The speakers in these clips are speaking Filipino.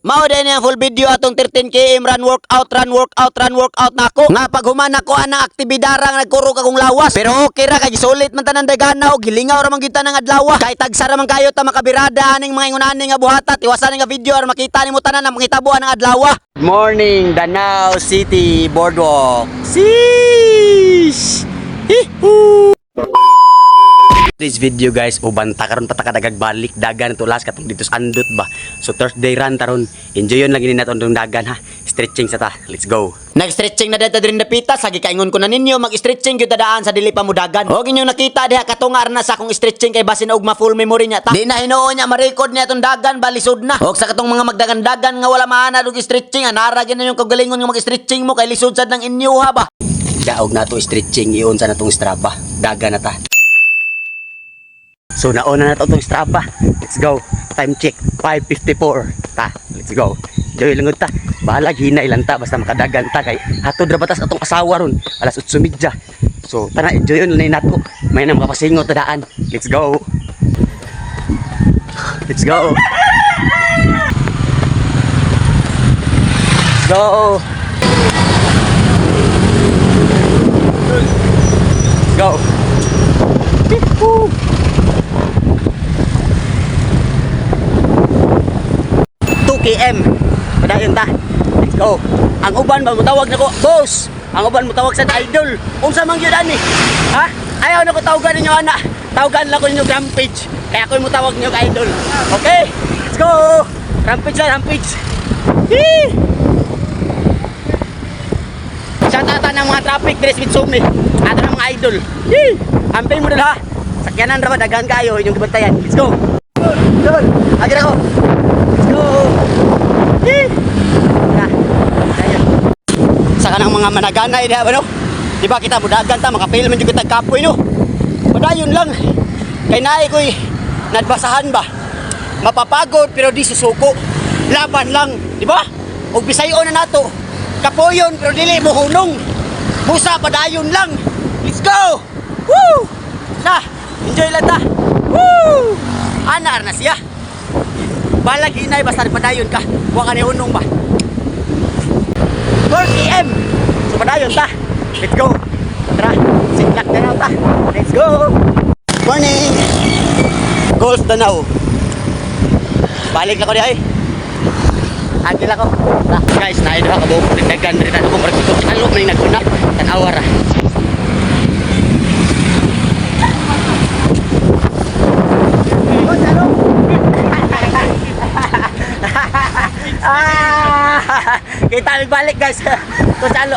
Mao din ang full video atong 13 km run workout na ako. Nga pag human ako anang aktibidara nga nagkurog akong lawas. Pero okay ra kay sulit man tanan dagana og gilingaw ra man gyud tanang adlaw. Kay tagsara man kayo ta makabirada aning mga ingunani nga buhata. Tiwasan nga video ara makita nimo tanan ang makitabuan ng adlaw. Good morning, Danao City Boardwalk. Sheesh! Hihu! This video guys, ubanta karon patakadagang balik dagan ito last katong dito sa andot ba. So Thursday run taron. Enjoy yon lagi ni naton dong dagan ha. Stretching sa ta. Let's go. Nag-stretching na dito din napita. Sagi kaingon ko na ninyo mag-stretching gyud daan sa dili pa mo dagan. Og inyong nakita diha katungar na sa akong stretching kay basin og ma-full memory niya ta. Di na hinuon niya ma-record niya tong dagan balisod na. Og sa katong mga magdagan-dagan nga wala maana og stretching, anara gyud na yung kagalingon nga mag-stretching mo kay lisod sad ng inyo ha ba. Daog na to stretching iyon sa natong Strava. Dagan na ta. So nauna na ito itong Strava. Let's go. Time check 5:54. Ta, let's go. Joy lang ta. Bahala hinay lang ta basta makadagan ta kay hatod ra batas atong asawa ron. Alas 8:30. So tara enjoy on lang nato. May nang makapasingot ta daan. Let's go. Let's go. Let's go. Let's go. 2 km. Padayon ta. Let's go. Ang uban ba mutawag nako, boss. Ang uban mutawag sa idol. Unsa man gyud ani? Ha? Ayaw na ko tawagan ninyo ana. Tawagan lang ko ninyo Rampage. Kaya ako mutawag ninyo idol. Okay? Let's go. Rampage lang, Rampage. Hee! Shout out ng mga traffic dress with Sumi. Ato ng mga idol. Hee! Amping mo dala. Sakyanan ra ba dagan kayo inyong gibantayan. Let's go. Dol. Agi na ko. Let's go. Sa kanang mga managanay diha ba no? Di ba kita mudagan ta makafail man jud kita kapoy no. Padayon lang. Kay naay koy nadbasahan ba. Mapapagod pero di susuko. Laban lang, di ba? Og bisayon na nato. Kapoyon pero dili mo hunong. Busa padayon lang. Let's go. Woo! Na, enjoy lang ta. Woo! Anar na siya. Balag hinay basta padayon ka. Wa ka ni hunong ba? 4 km. So padayon ta. Let's go. Tara, sitlak Danao ta. Let's go. Morning. Golf Danao. Balik na ko dihay. Agil ako. Guys, naay diha ka buok nagdagan diri ta ko murag tutok salo man nagkunap tan-awa ra. Kita balik guys. Kusalo.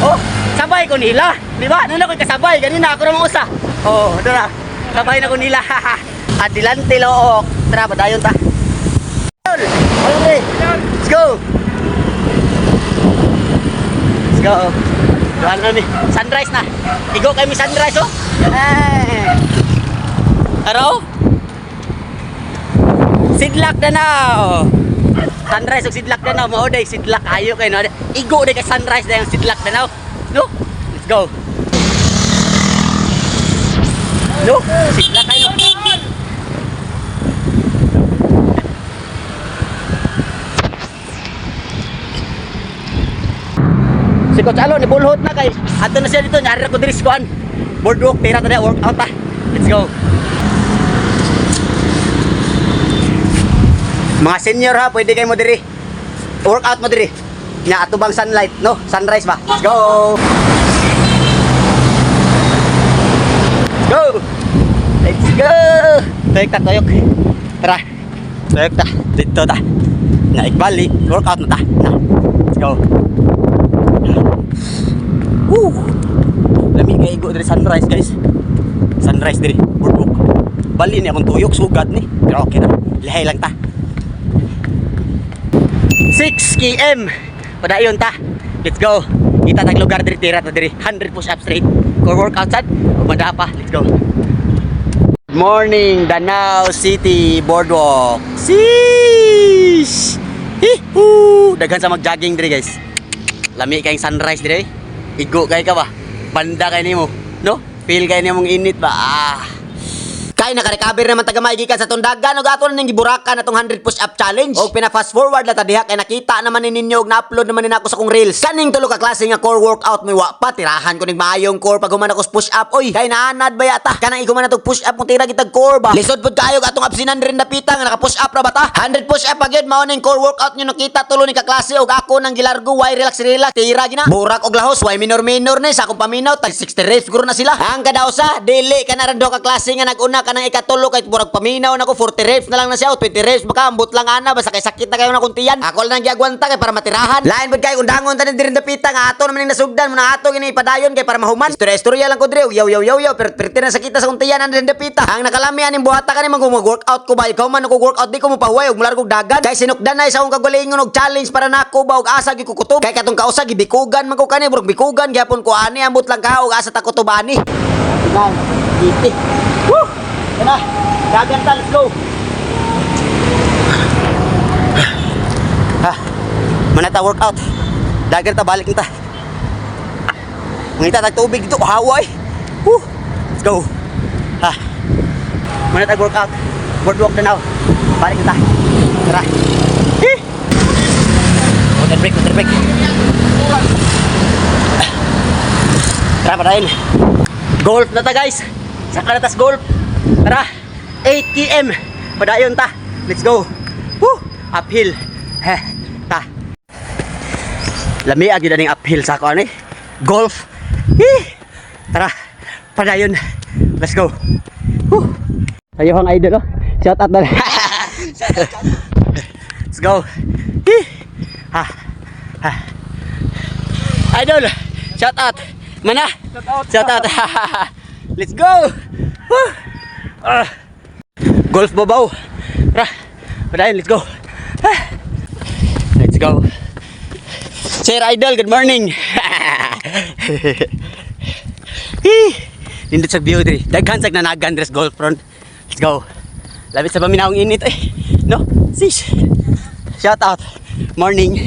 Oh, sabay ko nila. Di ba? Nano ko kasabay ganina ako ra mo usa. Oh, dira. Sabay na ko nila. Adilante look. Tara padayon ta. Okay. Let's go. Let's go. Ano ni? Sunrise na. Igo kay mi sunrise oh. Aro? Sidlak Danao. Sunrise og Sidlak Danao mao day sidlak ayo kay no. Igo day kay sunrise day ang Sidlak Danao. No? Let's go. No? Sidlak ayo. Si Coach Alo ni bulhot na kay ato na siya dito nyari ko diri skuan. Boardwalk tira ta workout ta. Let's go. Mga senior ha, pwede kayo mo diri. Workout mo diri. Nya ato bang sunlight, no? Sunrise ba? Let's go. Let's go. Let's go. Tuyok ta, tuyok. Tara. Tuyok ta. Dito ta. Naikbalik. Workout na ta. Na. Let's go. Woo. Lami kay igo diri sunrise, guys. Sunrise diri. Boardwalk. Bali ni akong tuyok sugad ni. Pero okay na. Lihay lang ta. 6 km. Padayon ta. Let's go. Kita tag lugar diri tira ta diri. 100 push up straight. Core workout sad. Umada pa. Let's go. Good morning, Danao City Boardwalk. Sheesh. Hihu. Daghan sa mag-jogging diri guys. Lami kayong sunrise diri. Igo kay ka ba? Banda kay nimo, no? Feel kay nimong init ba? Kay naka-recover naman tagamay gikan sa tundagan ug ato na ning giburakan atong 100 push up challenge. Og pina-fast forward la ta diha kay nakita naman ni ninyo og na-upload naman nako sa kong reels. Kaning tulo ka klase nga core workout mo wa pa tirahan ko ning maayong core pag human ako sa push up. Oy, kay naanad ba yata? Kanang iguman na tog push up kung tira kitag core ba. Lisod pud kaayo atong absinan rin na pita nga naka push up ra ba ta? 100 push up agad mao ning core workout nyo nakita tulo ni ka klase og ako nang gilargo why relax tira gina. Burak og lahos why minor ni sa akong paminaw tag 60 reps siguro na sila. Ang kada usa dili ka na ra do ka klase nga nag-una ka nang ikatulo kay burag paminaw nako 40 reps na lang na siya o 20 reps baka ambot lang ana basta kay sakit na kayo na kuntiyan. Ako lang giagwanta kay para matirahan. Lain bud kay undangon tanan diri dapita nga ato naman ning nasugdan mo na ato gini padayon kay para mahuman. Istorya lang ko diri yaw pero perti na sakita sa kuntiyan ang diri dapita. Ang nakalami aning buhata kani mag-workout ko ba ikaw man ko workout di ko mo pahuway og mulargog dagan. Kay sinukdan na isa akong kagalingon og challenge para nako ba og asa gi ko kutob. Kay katong kausa gibikugan man ko kani burag bikugan gyapon ko ani ambot lang ka og asa ta kutubani. Yan, diti. Woo! Tara, dagan ta, let's go. Ha, mana ta workout. Dagan ta, balik ta. Mangita tag tubig dito, haway. Woo! Let's go. Ha, mana ta workout. Boardwalk na now. Balik ta. Tara. Water break. Tara, padayin. Golf na ta guys. Saka na tas golf. Tara. 8 km. Padayon ta. Let's go. Woo! Uphill. Heh. Ta. Lami agi daning uphill sa ako ani. Golf. Tara. Padayon. Let's go. Woo! Sayo hang idol oh. Shout out na. Let's go. Ha. Ha. Idol. Shout out. Mana? Shout out. Let's go. Golf babaw. Tara. Padayon, let's go. Let's go. Sir Idol, good morning. Nindot sa view diri. Daghan sag nanagan dress golf front. Let's go. Labis sa paminawong init eh. No? Sis. Shout out. Morning.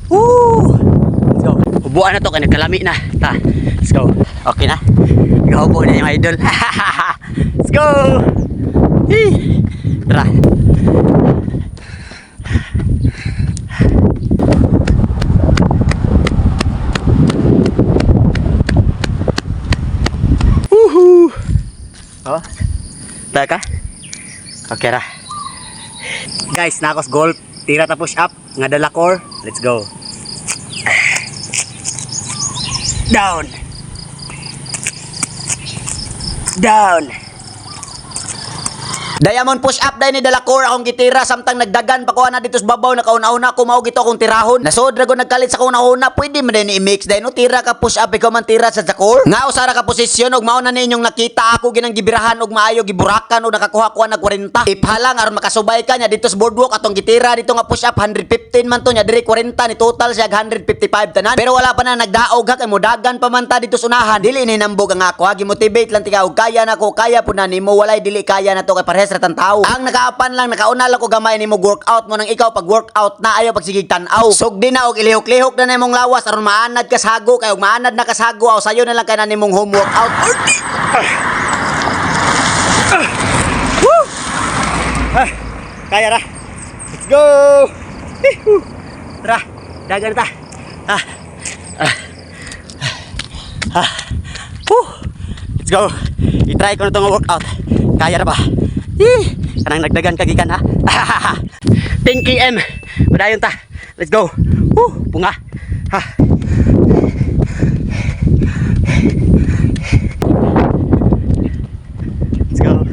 Woo! Let's go. Ubuan na to kay nagkalami na. Ta. Let's go. Okay na. Gaupo na yung idol. Let's go. Tara. Woohoo. Oh. Taka. Okay ra. Guys, nakos golf. Tira ta push up. Nga dala core. Let's go. Down. Down. Diamond push up dahil ni Dalacor akong gitira samtang nagdagan pa ko na dito sa babaw na kauna-una ko mao gito akong tirahon. Nasod ra ko nagkalit sa kauna-una pwede man din i-mix dahil no tira ka push up ikaw man tira sa Dalacor. Nga usara ka posisyon og mao na ninyong nakita ako ginang gibirahan og maayo giburakan og nakakuha ko na 40. Iphalang aron makasubay ka nya dito sa boardwalk atong gitira dito nga push up 115 man to nya diri 40 ni total siya 155 tanan. Pero wala pa na nagdaog ha kay modagan pa man ta dito sa unahan. Dili ni nambog ang ako ha gimotivate lang tiga og kaya na ko kaya pud na nimo walay dili kaya na to kay pares ratang tao. Ang nakaapan lang nakauna lang ko gamay nimo workout mo nang ikaw pag workout na ayaw pagsigig tan-aw. Sugdi na og ilihok-lihok na nimong lawas aron maanad ka sa hago kay og maanad na ka sa hago aw sayo na lang kay na nimong home workout. Kaya ra. Let's go. Tara, dagan ta. Let's go. I-try ko na itong workout. Kaya na ba? Kanang nagdagan kagikan ha. 10 km. Padayon ta. Let's go. Punga. Ha. Let's go.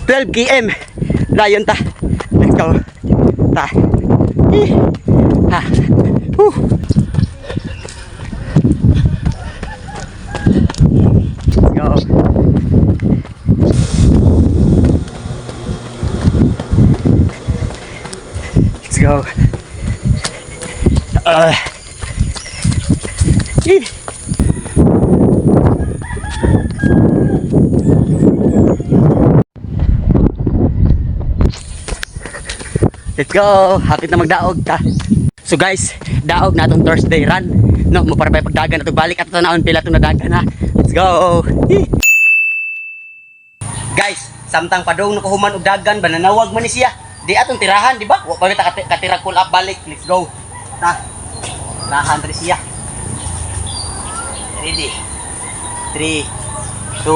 $12 km. Padayon ta. Let's go. Ta. Ha. Let's go. Let's go. Hapit na magdaog ta. So guys, daog na itong Thursday run. No, mo para pagdagan na to balik at tanawon pila tong nadagan ha. Let's go. Guys, samtang padong nakuhuman og dagan bananawag man ni siya. Di atong tirahan, di ba? Wa pa kita katira pull up balik. Let's go. Ta. Tirahan diri siya. Ready. 3 2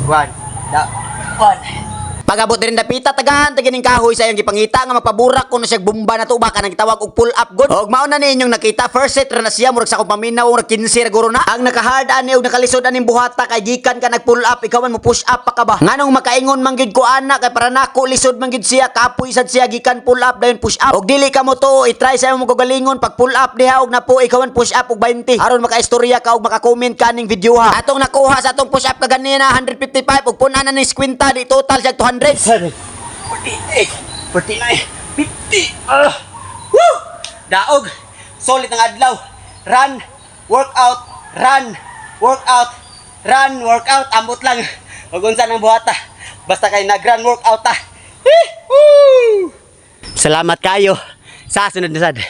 1. Da. 1. Pagabot din dapita tagahan tagining kahoy sa iyang gipangita nga magpaburak kuno siya bomba na to baka nang gitawag og pull up good. Og mao na ninyong nakita first set ra na siya murag sa akong paminaw og 15 ra guro na. Ang nakahard ani og nakalisod aning buhata kay gikan ka nag pull up ikaw man mo push up pa ka ba. Nganong makaingon man gyud ko ana kay para nako lisod man gyud siya kapoy sad siya gikan pull up dayon push up. Og dili ka mo to i-try sa mo kagalingon pag pull up diha og napo ikaw man push up og 20 aron makaistorya ka og maka-comment kaning video ha. Atong nakuha sa atong push up kaganina 155 og pun-an na ni skwinta di total siya 200. 48, 49, 50. Woo! Daog. Solid ang adlaw. Run, workout, run, workout, run, workout. Ambot lang. Huwag unsa ng buhata. Basta kayo nag-run workout ta. Salamat kayo sa sunod na sad.